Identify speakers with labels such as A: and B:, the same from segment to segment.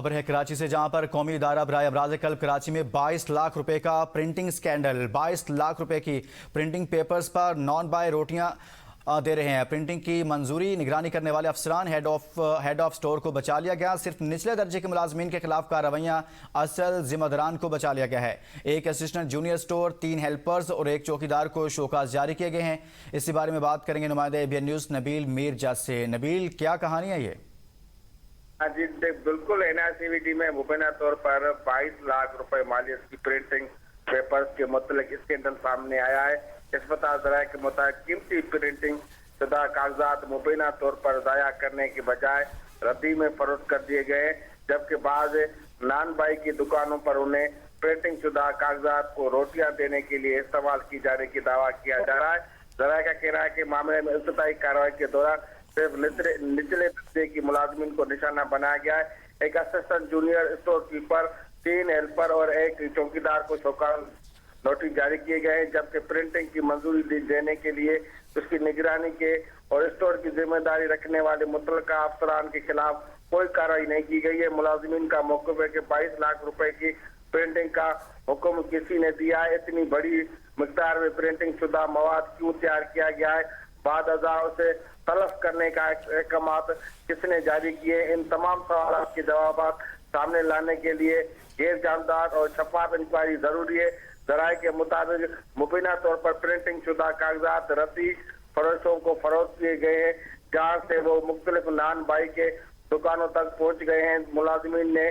A: खबर है कराची से, जहां पर कौमी इदारा बराए अमराज कल्ब कराची में 22 लाख रुपए का प्रिंटिंग स्कैंडल। 22 लाख रुपए की प्रिंटिंग पेपर्स पर नॉन बाय रोटियां दे रहे हैं। प्रिंटिंग की मंजूरी निगरानी करने वाले अफसरान हेड ऑफ स्टोर को बचा लिया गया। सिर्फ निचले दर्जे के मुलाजमीन के खिलाफ कार्रवाइयां, असल जिम्मेदारान को बचा लिया गया है। एक असिस्टेंट जूनियर स्टोर, 3 हेल्पर्स और 1 चौकीदार को शोकाज जारी किए गए हैं। इसी बारे में बात करेंगे नुमाइंदे ABN न्यूज़ नबील मीरजा से। नबील, क्या कहानी है ये?
B: जी बिल्कुल, NRCVD में मुबैना तौर पर 22 लाख रुपए मालियत की प्रिंटिंग पेपर्स के मुतल्लिक स्कैंडल सामने आया है। इस्पताल ज़राए के मुताबिक कीमती प्रिंटिंग शुदा कागजात मुबैना तौर पर ज़ाया करने के बजाय रद्दी में फरोख्त कर दिए गए, जबकि बाज़ नान बाई की दुकानों पर उन्हें प्रिंटिंग शुदा कागजात को रोटियां देने के लिए इस्तेमाल की जाने की दावा किया जा रहा है। ज़राए का कहना है कि मामले में इब्तिदाई कार्रवाई के दौरान सिर्फ निचले दर्जे की मुलाजमीन को निशाना बनाया गया है। एक assistant junior store keeper, 3 helper और 1 चौकीदार को शोकाज नोटिस जारी किए गए हैं, जबकि प्रिंटिंग की मंजूरी देने के लिए उसकी निगरानी के और स्टोर की जिम्मेदारी रखने वाले मुतल्लिका अफसरान के खिलाफ कोई कार्रवाई नहीं की गई है। मुलाजमीन का मौक़िफ़ है कि 22 लाख रुपए की प्रिंटिंग का हुक्म किसी ने दिया है। इतनी बड़ी मिकदार में प्रिंटिंग शुदा मवाद क्यों तैयार किया गया है, बाद अज़ा उसे तलफ करने का अहकामात किसने जारी किए, इन तमाम सवालों के जवाब सामने लाने के लिए गैर जानबदार और शफाफ इंक्वायरी जरूरी है। ज़राए के मुताबिक मुबैना तौर पर प्रिंटिंग शुदा कागजात रद्दी फरोशों को फरोख्त किए गए हैं, जहाँ से वो मुख्तलिफ नान बाई के दुकानों तक पहुँच गए हैं। मुलाजमीन ने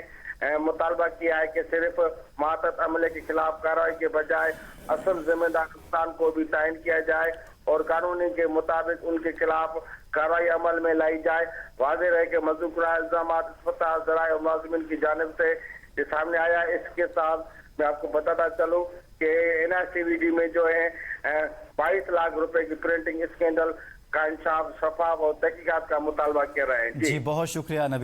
B: मुतालबा किया है कि सिर्फ मातहत अमले के खिलाफ कार्रवाई के बजाय असल जिम्मेदार अफसरान को भी तायन किया जाए और कानूनी के मुताबिक उनके खिलाफ कार्रवाई अमल में लाई जाए। वाज़ेह रहे कि मज़कूरा इल्ज़ाम इस्पताल ज़राए और मुलाज़िमीन की जानिब से ये सामने आया। इसके साथ मैं आपको बताता चलूँ कि NRCVD में जो है 22 लाख रुपए की प्रिंटिंग स्कैंडल का इंसाफ, शफाफ और तहकीकात का मुतालबा कर रहे हैं।
A: जी बहुत शुक्रिया नबील।